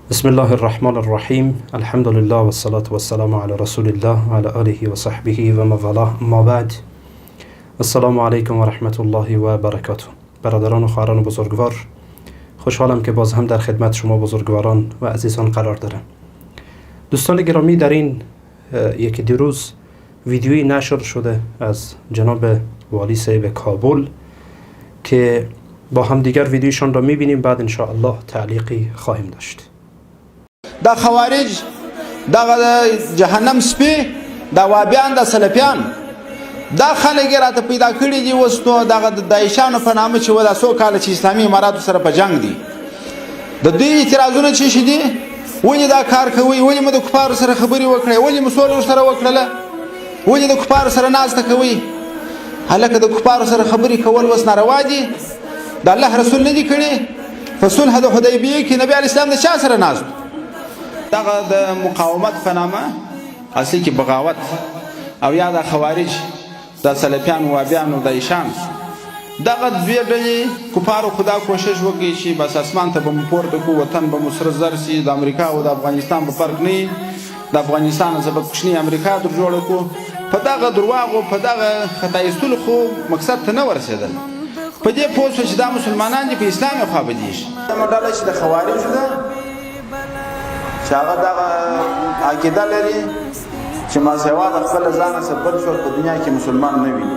بسم الله الرحمن الرحیم. الحمد لله و الصلاة و السلام علی رسول الله و علی آله و صحبه و موالاه. ما بعد، السلام علیکم و رحمت الله و برکاته. برادران و خواهران بزرگوار، خوشحالم که باز هم در خدمت شما بزرگواران و عزیزان قرار دارم. دوستان گرامی، در این یکی دو روز ویدیویی نشر شده از جناب والی صاحب کابل که با هم دیگر ویدیوشان را میبینیم، بعد ان شاء الله تعلیقی خواهیم داشت. دا خوارج دا جهنم سپی دا وابیان دا سلفیان دا خلک راته پیدا کړي دي. اوس نو دغه د داعشانو په نامه چې ودا څو کاله چې اسلامي اماراتو سره په جنگ دي، د دوی اعتراضونه چې شي دي، ولې دا کار کوي، ولې مو د کفارو سره خبرې وکړې، ولې مو سوله ورسره وکړله، ولې د کفارو سره ناسته کوي. هلکه د کفارو سره خبرې کول اوس ناروا دي، د الله رسول نه دي کړي. په صلح د حدیبیې کې نبي علیه السلام د چا سره ناست؟ دغه د مقاومت په نامه اصلي کې بغاوت او یا د خوارج د سلفیان وابیان او داعشان دغه دوی ډلې کفارو خدا کوشش وکړي چې بس اسمان ته به مو پورته کو، وطن به مو سره زر سي، د امریکا او د افغانستان په فرق نه، د افغانستان څخه به کوچنی امریکا در جوړه کو. په دغه درواغو په دغه خطا ایستلو خو مقصد ته نه ورسېدل. په دې پوه شو چې دا مسلمانان دي په اسلام خوا بدیږي. دا ډله چې د خوارجو ده چې هغه دغه عقیده لري چې ما سوا د خپل ځان څخه بل څوک په دنیا کې مسلمان نه وي،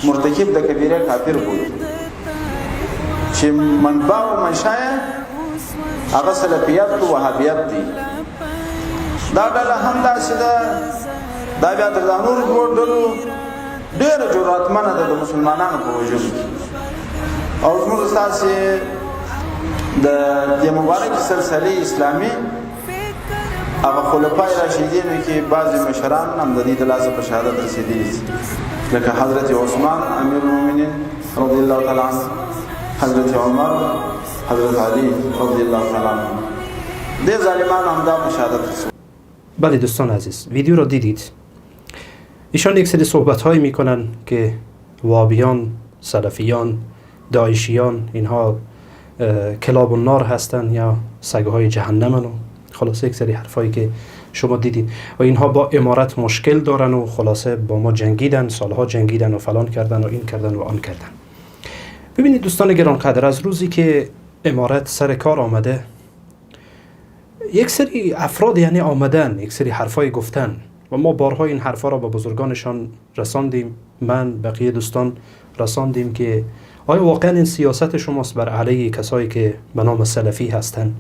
مرتکب د کبیره کافر بولي، چې منبع او منشأ هغه سلفیت او وهابیت دي. دا ډله هم داسې ده، دا بیا تر نورو دوو ډلو ډېره جرأتمنه ده د مسلمانانو په وژلو کې. او زموږ ستاسې د دې مبارکې سلسلې اسلامي هغه خلفای راشدینو کې بعضې مشران هم د دې د لاسه په شهادت رسېدلي دي، لکه حضرت عثمان امیر المؤمنین رضی الله تعالی عنه، حضرت عمر، حضرت علی رضی الله تعالی عنه. دې ظالمانو هم دا په شهادت رسېدلي. بله دوستان عزیز، ویدیو را دیدید. ایشان یک سری صحبت هایی میکنن که وابیان، سلفیان، داعشیان اینها کلاب النار هستن یا سگهای جهنمن و خلاصه یک سری حرفایی که شما دیدید و اینها با امارت مشکل دارن و خلاصه با ما جنگیدن، سالها جنگیدن و فلان کردن و این کردن و آن کردن. ببینید دوستان گرانقدر، از روزی که امارت سر کار آمده یک سری افراد یعنی آمدن یک سری حرفای گفتن و ما بارها این حرفا را به بزرگانشان رساندیم، من بقیه دوستان رساندیم که آیا واقعا این سیاست شماست بر علیه کسایی که به نام سلفی هستند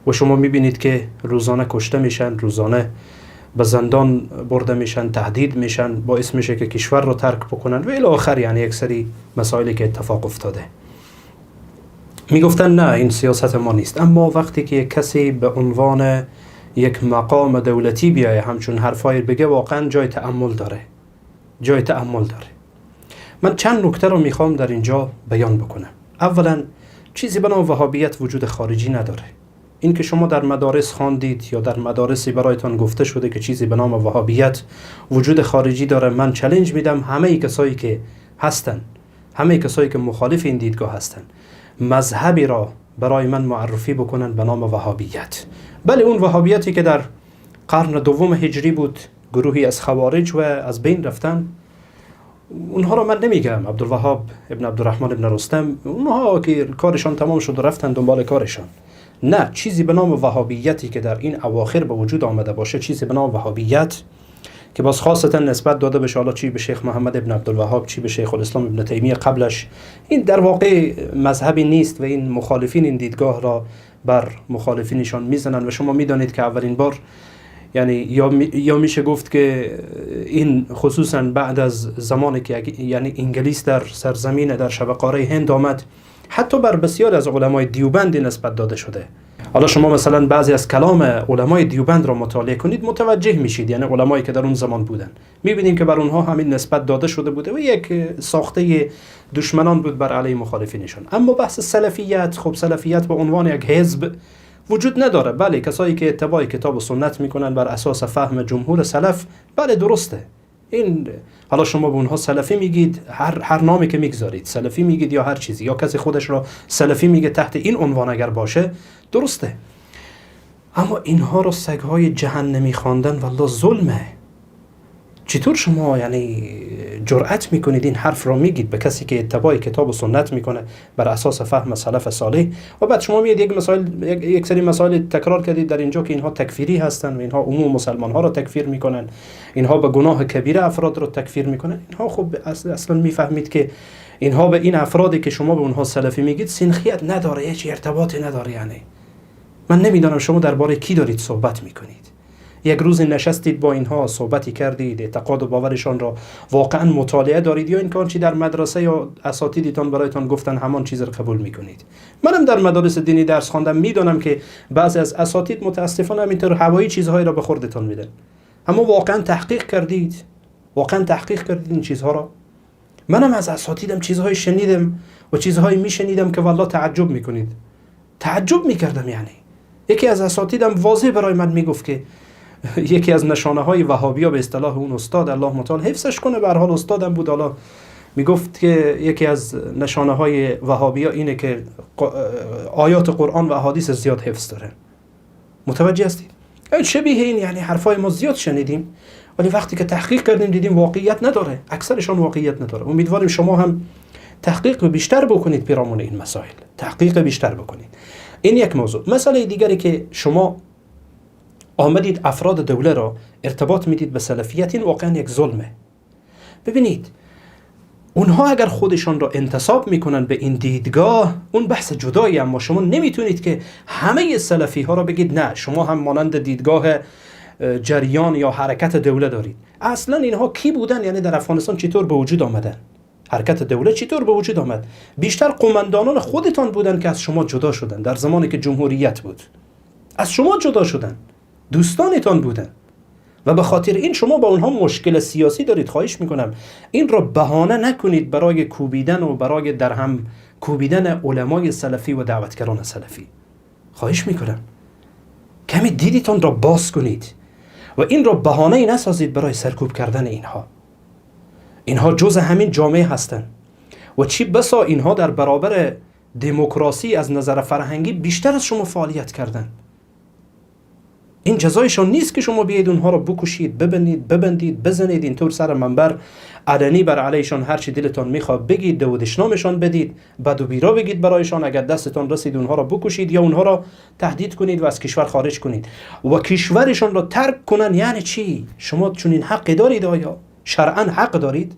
و شما میبینید که روزانه کشته میشن، روزانه به زندان برده میشن، تهدید میشن، باعث میشه که کشور رو ترک بکنن و الی آخر، یعنی یک سری مسائلی که اتفاق افتاده. میگفتن نه این سیاست ما نیست. اما وقتی که کسی به عنوان یک مقام دولتی بیایه همچون حرفای بگه، واقعا جای تأمل داره، جای تأمل داره. من چند نکته رو میخوام در اینجا بیان بکنم. اولا، چیزی به نام وهابیت وجود خارجی نداره. این که شما در مدارس خواندید یا در مدارسی برایتان گفته شده که چیزی به نام وهابیت وجود خارجی داره، من چالش میدم همه کسایی که هستن، همه کسایی که مخالف این دیدگاه هستن، مذهبی را برای من معرفی بکنن به نام وهابیت. بله، اون وهابیتی که در قرن دوم هجری بود، گروهی از خوارج و از بین رفتن، اونها رو من نمیگم، عبدالوهاب ابن عبدالرحمن ابن رستم، اونها که کارشان تمام شد و رفتن دنبال کارشان. نه، چیزی به نام وهابیتی که در این اواخر به وجود آمده باشه، چیزی به نام وهابیت که باز خاصتا نسبت داده بشه، حالا چی به شیخ محمد ابن عبدالوهاب، چی به شیخ الاسلام ابن تیمیه قبلش، این در واقع مذهبی نیست و این مخالفین این دیدگاه را بر مخالفینشان میزنن و شما میدانید که اولین بار، یعنی یا میشه گفت که این خصوصا بعد از زمانی که یعنی انگلیس در سرزمین در شبه قاره هند آمد، حتی بر بسیار از علمای دیوبند نسبت داده شده. حالا شما مثلا بعضی از کلام علمای دیوبند را مطالعه کنید، متوجه میشید، یعنی علمایی که در اون زمان بودن، میبینیم که بر اونها همین نسبت داده شده بوده و یک ساخته دشمنان بود بر علیه مخالفینشان. اما بحث سلفیت، خب سلفیت به عنوان یک حزب وجود نداره. بله، کسایی که اتباع کتاب و سنت میکنن بر اساس فهم جمهور سلف، بله درسته. این حالا شما به اونها سلفی میگید، هر نامی که میگذارید سلفی میگید یا هر چیزی، یا کسی خودش را سلفی میگه تحت این عنوان اگر باشه، درسته. اما اینها رو سگهای جهنمی خواندن والله ظلمه. چطور شما یعنی جرأت میکنید این حرف رو میگید به کسی که اتباع کتاب و سنت میکنه بر اساس فهم سلف صالح، و بعد شما میاد یک سری مسائل تکرار کردید در اینجا که اینها تکفیری هستن و اینها عموم مسلمان ها رو تکفیر میکنن، اینها به گناه کبیره افراد رو تکفیر میکنن. اینها خب اصلا میفهمید که اینها به این افرادی که شما به اونها سلفی میگید سنخیت نداره، هیچ ارتباطی نداره. یعنی من نمیدونم شما درباره کی دارید صحبت میکنید. یک روز نشستید با اینها صحبتی کردید، اعتقاد و باورشان را واقعا مطالعه دارید، یا این کار چی در مدرسه یا اساتیدتان برایتان گفتن همان چیز را قبول میکنید؟ منم در مدارس دینی درس خواندم، میدونم که بعضی از اساتید متاسفانه همینطور هوایی چیزهایی را به خوردتان میدن. اما واقعا تحقیق کردید؟ واقعا تحقیق کردید این چیزها را؟ منم از اساتیدم چیزهای شنیدم و چیزهایی میشنیدم که والله تعجب میکنید. تعجب میکردم. یعنی یکی از اساتیدم واضح برای من میگفت که یکی از نشانه های وهابیا به اصطلاح اون استاد الله متعال حفظش کنه، به هر حال استادم بود، حالا میگفت که یکی از نشانه های وهابیا اینه که آیات قرآن و احادیث زیاد حفظ داره. متوجه هستید؟ شبیه این یعنی حرفای ما زیاد شنیدیم، ولی وقتی که تحقیق کردیم دیدیم واقعیت نداره، اکثرشان واقعیت نداره. امیدواریم شما هم تحقیق بیشتر بکنید پیرامون این مسائل، تحقیق بیشتر بکنید. این یک موضوع. مسئله دیگری که شما آمدید افراد دوله را ارتباط میدید به سلفیت، این واقعا یک ظلمه. ببینید اونها اگر خودشان را انتساب میکنن به این دیدگاه اون بحث جدایی، اما شما نمیتونید که همه سلفی ها را بگید نه شما هم مانند دیدگاه جریان یا حرکت دوله دارید. اصلا اینها کی بودن؟ یعنی در افغانستان چطور به وجود آمدن؟ حرکت دوله چطور به وجود آمد؟ بیشتر قومندانان خودتان بودن که از شما جدا شدن. در زمانی که جمهوریت بود از شما جدا شدن، دوستانتان بودن و به خاطر این شما با اونها مشکل سیاسی دارید. خواهش میکنم این را بهانه نکنید برای کوبیدن و برای در هم کوبیدن علمای سلفی و دعوتگران سلفی. خواهش میکنم کمی دیدتان را باز کنید و این را بهانه نسازید برای سرکوب کردن اینها. اینها جز همین جامعه هستند و چی بسا اینها در برابر دموکراسی از نظر فرهنگی بیشتر از شما فعالیت کردن. این جزایشان نیست که شما بیاید اونها را بکشید، ببندید، بزنید، اینطور سر منبر علنی بر علیشان هر چی دلتان میخواد بگید، دودشنامشان بدید، بد و بیرا بگید برایشان، اگر دستتان رسید اونها را بکشید یا اونها را تهدید کنید و از کشور خارج کنید و کشورشان را ترک کنن. یعنی چی؟ شما چون این حق دارید؟ آیا شرعاً حق دارید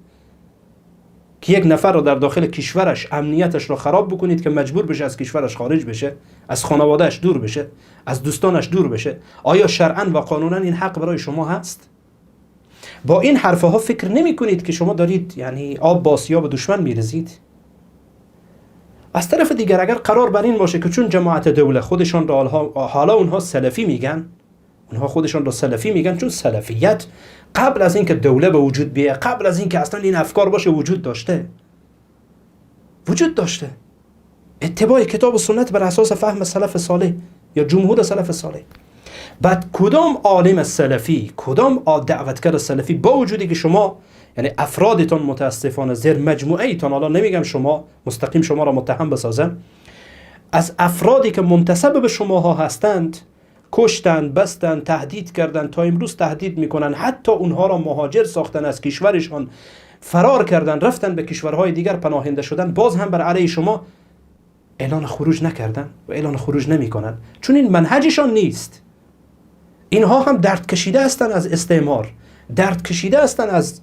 که یک نفر را در داخل کشورش امنیتش را خراب بکنید که مجبور بشه از کشورش خارج بشه، از خانوادهش دور بشه، از دوستانش دور بشه؟ آیا شرعاً و قانوناً این حق برای شما هست؟ با این حرفها فکر نمی کنید که شما دارید یعنی آب با آسیا به دشمن میرزید؟ از طرف دیگر اگر قرار بر این باشه که چون جماعت دوله خودشان را حالا اونها سلفی میگن، اونها خودشان را سلفی میگن چون سلفیت قبل از اینکه دوله به وجود بیاد، قبل از اینکه اصلا این افکار باشه وجود داشته. اتباع کتاب و سنت بر اساس فهم سلف صالح یا جمهور سلف صالح. بعد کدام عالم سلفی، کدام دعوتگر سلفی با وجودی که شما یعنی افرادتان متاسفانه زیر مجموعه ایتان، حالا نمیگم شما مستقیم شما را متهم بسازم، از افرادی که منتسب به شماها هستند کشتند، بستند، تهدید کردند، تا امروز تهدید میکنن، حتی اونها را مهاجر ساختن، از کشورشان فرار کردن، رفتن به کشورهای دیگر پناهنده شدن، باز هم بر علیه شما اعلان خروج نکردن و اعلان خروج نمیکنن چون این منهجشان نیست. اینها هم درد کشیده هستن از استعمار، درد کشیده هستن از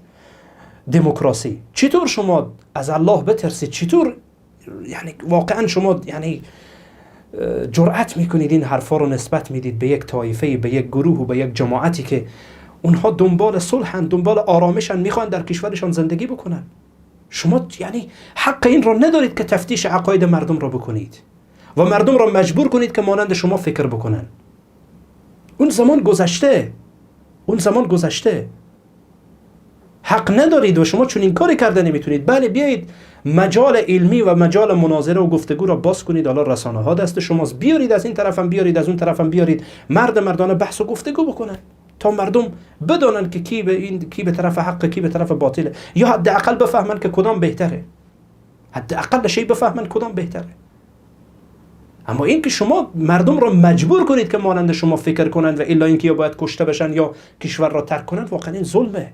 دموکراسی. چطور شما از الله بترسید؟ چطور یعنی واقعا شما یعنی جرأت میکنید این حرفا رو نسبت میدید به یک طایفه، به یک گروه و به یک جماعتی که اونها دنبال صلحن، دنبال آرامشن، میخوان در کشورشان زندگی بکنن؟ شما یعنی حق این رو ندارید که تفتیش عقاید مردم رو بکنید و مردم رو مجبور کنید که مانند شما فکر بکنن. اون زمان گذشته. حق ندارید و شما چون این کاری کرده نمیتونید. بله بیایید مجال علمی و مجال مناظره و گفتگو را باز کنید، حالا رسانه ها دست شماست، بیارید از این طرفم بیارید از اون طرفم بیارید، مردانه بحث و گفتگو بکنن تا مردم بدونن که کی به طرف حق، کی به طرف باطله، یا حداقل بفهمن که کدام بهتره، حداقل شی بفهمن کدام بهتره. اما این که شما مردم را مجبور کنید که مانند شما فکر کنند و الا اینکه یا باید کشته بشن یا کشور را ترک کنند، واقعا این ظلمه.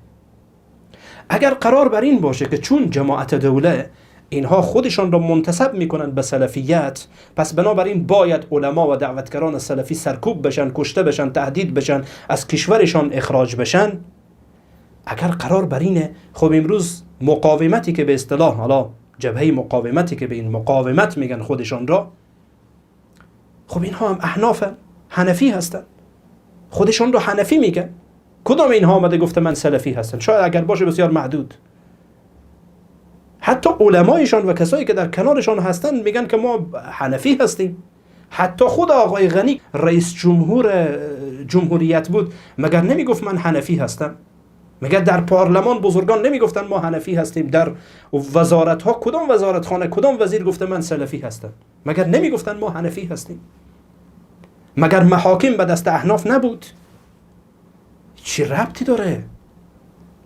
اگر قرار بر این باشه که چون جماعت دوله اینها خودشان را منتسب میکنند به سلفیت، پس بنابراین باید علما و دعوتگران سلفی سرکوب بشن، کشته بشن، تهدید بشن، از کشورشان اخراج بشن. اگر قرار بر اینه، خب امروز مقاومتی که به اصطلاح حالا جبهه مقاومتی که به این مقاومت میگن خودشان را، خب اینها هم احنافن، حنفی هستن، خودشان رو حنفی میگن. کدام اینها آمده گفته من سلفی هستن؟ شاید اگر باشه بسیار محدود. حتی علمایشان و کسایی که در کنارشان هستن میگن که ما حنفی هستیم. حتی خود آقای غنی رئیس جمهوریت بود، مگر نمیگفت من حنفی هستم؟ مگر در پارلمان بزرگان نمیگفتن ما حنفی هستیم؟ در وزارت ها کدام وزارتخانه کدام وزیر گفته من سلفی هستم؟ مگر نمیگفتن ما حنفی هستیم؟ مگر محاکم به دست احناف نبود؟ چی ربطی داره؟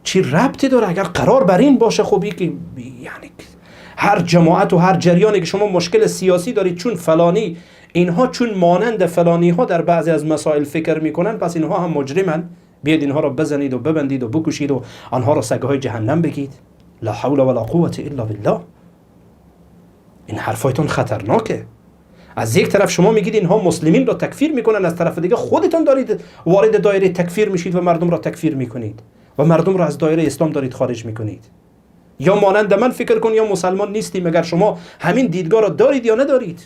چی ربطی داره؟ اگر قرار بر این باشه، خب یعنی هر جماعت و هر جریانی که شما مشکل سیاسی دارید چون فلانی، اینها چون مانند فلانی ها در بعضی از مسائل فکر میکنن، پس اینها هم مجرمن، بیاید اینها را بزنید و ببندید و بکشید و آنها را سگهای جهنم بگید. لا حول ولا قوة الا بالله. این حرفایتون خطرناکه. از یک طرف شما میگید اینها مسلمین را تکفیر میکنن، از طرف دیگه خودتون دارید وارد دایره تکفیر میشید و مردم را تکفیر میکنید و مردم را از دایره اسلام دارید خارج میکنید. یا مانند من فکر کن یا مسلمان نیستی، مگر شما همین دیدگاه را دارید یا ندارید؟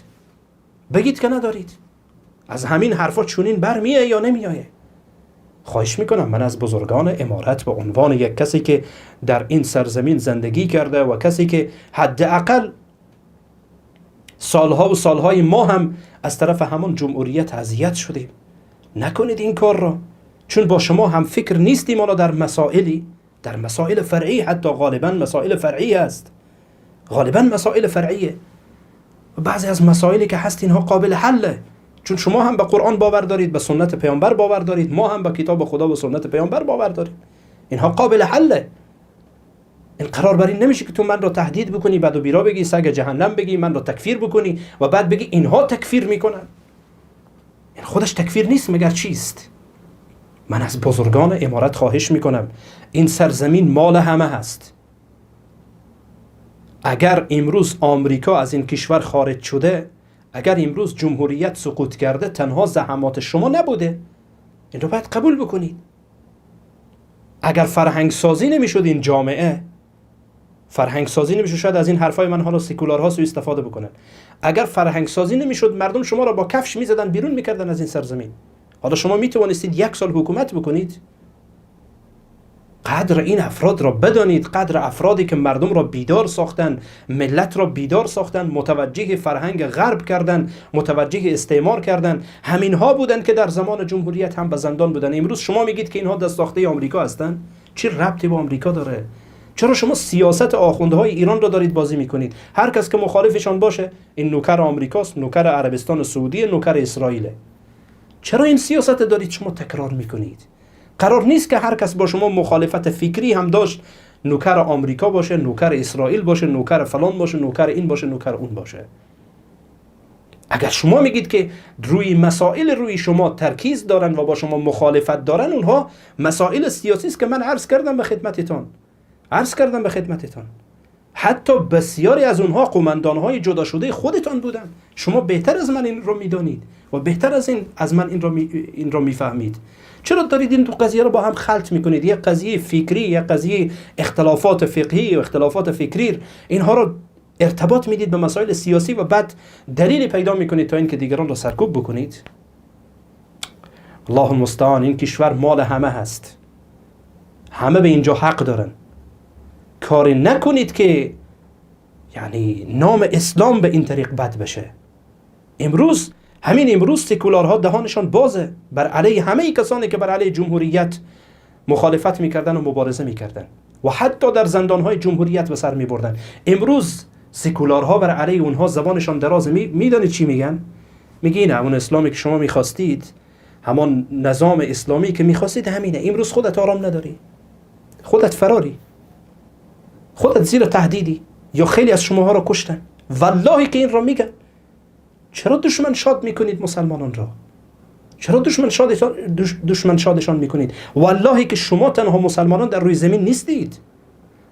بگید که ندارید. از همین حرفا چونین برمیه یا نمیایه؟ خواهش میکنم من از بزرگان امارت به عنوان یک کسی که در این سرزمین زندگی کرده و کسی که حداقل سالها و سالهای ما هم از طرف همان جمهوریت اذیت شدیم، نکنید این کار را. چون با شما هم فکر نیستیم، حالا در مسائل فرعی، حتی غالبا مسائل فرعی است، غالبا مسائل فرعیه. و بعضی از مسائلی که هست اینها قابل حله، چون شما هم به قرآن باور دارید، به سنت پیامبر باور دارید، ما هم به کتاب خدا و سنت پیامبر باور داریم. اینها قابل حله. این قرار بر این نمیشه که تو من رو تهدید بکنی، بعد و بیرا بگی، سگ جهنم بگی، من رو تکفیر بکنی و بعد بگی اینها تکفیر میکنن. این خودش تکفیر نیست مگر چیست؟ من از بزرگان امارت خواهش میکنم، این سرزمین مال همه هست. اگر امروز آمریکا از این کشور خارج شده، اگر امروز جمهوریت سقوط کرده، تنها زحمات شما نبوده. این رو باید قبول بکنید. اگر فرهنگ سازی نمیشد این جامعه، فرهنگ سازی نمیشد، شاید از این حرفای من حالا سکولارها سوء استفاده بکنن، اگر فرهنگ سازی نمیشد مردم شما را با کفش میزدن، بیرون میکردن از این سرزمین. حالا شما میتوانستید 1 سال حکومت بکنید؟ قدر این افراد را بدانید، قدر افرادی که مردم را بیدار ساختن، ملت را بیدار ساختن، متوجه فرهنگ غرب کردن، متوجه استعمار کردن. همین ها بودن که در زمان جمهوریت هم به زندان بودن. امروز شما میگید که اینها دست ساخته آمریکا هستن. چه ربطی با آمریکا داره؟ چرا شما سیاست آخوندهای ایران را دارید بازی میکنید؟ هر کس که مخالفشان باشه، این نوکر آمریکاست، نوکر عربستان سعودی، نوکر اسرائیله. چرا این سیاست دارید شما تکرار میکنید؟ قرار نیست که هر کس با شما مخالفت فکری هم داشت نوکر آمریکا باشه، نوکر اسرائیل باشه، نوکر فلان باشه، نوکر این باشه، نوکر اون باشه. اگر شما میگید که روی مسائل روی شما ترکیز دارن و با شما مخالفت دارن، اونها مسائل سیاسی است که من عرض کردم به خدمتتان. حتی بسیاری از اونها قومندانهای جدا شده خودتان بودن. شما بهتر از من این رو میدانید و بهتر از من این رو میفهمید. چرا دارید این دو قضیه رو با هم خلط میکنید؟ یک قضیه فکری، یک قضیه اختلافات فقهی و اختلافات فکری، اینها رو ارتباط میدید به مسائل سیاسی و بعد دلیلی پیدا میکنید تا اینکه دیگران رو سرکوب بکنید. الله المستعان. این کشور مال همه هست، همه به اینجا حق دارن. کاری نکنید که یعنی نام اسلام به این طریق بد بشه. امروز سکولارها دهانشان بازه بر علیه همه کسانی که بر علیه جمهوریت مخالفت میکردن و مبارزه میکردن و حتی در زندانهای جمهوریت به سر میبردن. امروز سکولارها بر علیه اونها زبانشان درازه. میدانید چی میگن؟ میگین اون اسلامی که شما میخواستید، همان نظام اسلامی که میخواستید همینه. امروز خودت آرام نداری، خودت فراری، خودت زیر تهدیدی، یا خیلی از شماها را کشتن. والله که این را میگن. چرا دشمن شاد میکنید مسلمانان را؟ چرا دشمن شادشان میکنید؟ والله که شما تنها مسلمانان در روی زمین نیستید.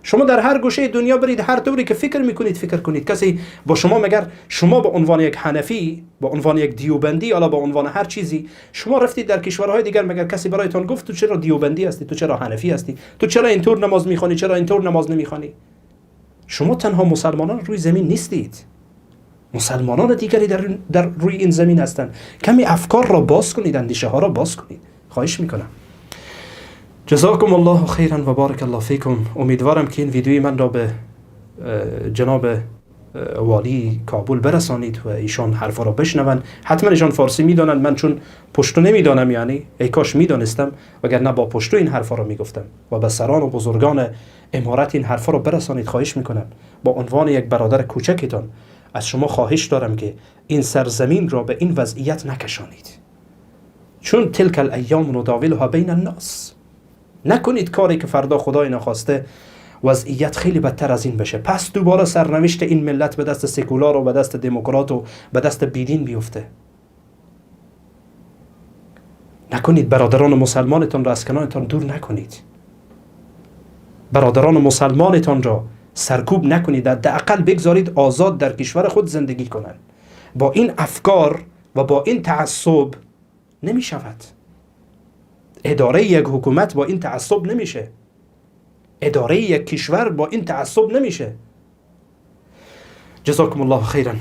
شما در هر گوشه دنیا برید، هر طوری که فکر میکنید فکر کنید. کسی با شما مگر شما به عنوان یک حنفی، به عنوان یک دیوبندی، یا به عنوان هر چیزی شما رفتید در کشورهای دیگر، مگر کسی برایتان گفت تو چرا دیوبندی هستی، تو چرا حنفی هستی، تو چرا اینطور نماز میخوانی، چرا اینطور نماز نمیخوانی؟ شما تنها مسلمانان روی زمین نیستید. مسلمانان دیگری در روی این زمین هستند. کمی افکار را باز کنید، اندیشه ها را باز کنید. خواهش میکنم. جزاکم الله خیرا و بارک الله فیکم. امیدوارم که این ویدیوی من را به جناب والی کابل برسانید و ایشان حرفا را بشنون. حتما ایشان فارسی میدانند، من چون پشتو نمیدانم، یعنی ای کاش میدانستم، وگرنه با پشتو این حرفا را میگفتم. و به سران و بزرگان امارت این حرفا را برسانید. خواهش میکنم. با عنوان یک برادر کوچکتان از شما خواهش دارم که این سرزمین را به این وضعیت نکشانید، چون تلک الایام نداولها بین الناس. نکنید کاری که فردا خدای نخواسته وضعیت خیلی بدتر از این بشه، پس دوباره سرنوشت این ملت به دست سکولار و به دست دموکرات و به دست بیدین بیفته. نکنید. برادران مسلمانتان را از کنارتان دور نکنید. برادران مسلمانتان را سرکوب نکنید. حداقل بگذارید آزاد در کشور خود زندگی کنند. با این افکار و با این تعصب نمی شود. اداره یک حکومت با این تعصب نمیشه. اداره یک کشور با این تعصب نمیشه. جزاکم الله خیرا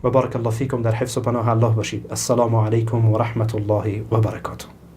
و بارک الله فیکم. در حفظ و پناه الله باشید. السلام علیکم و رحمت الله و برکاته.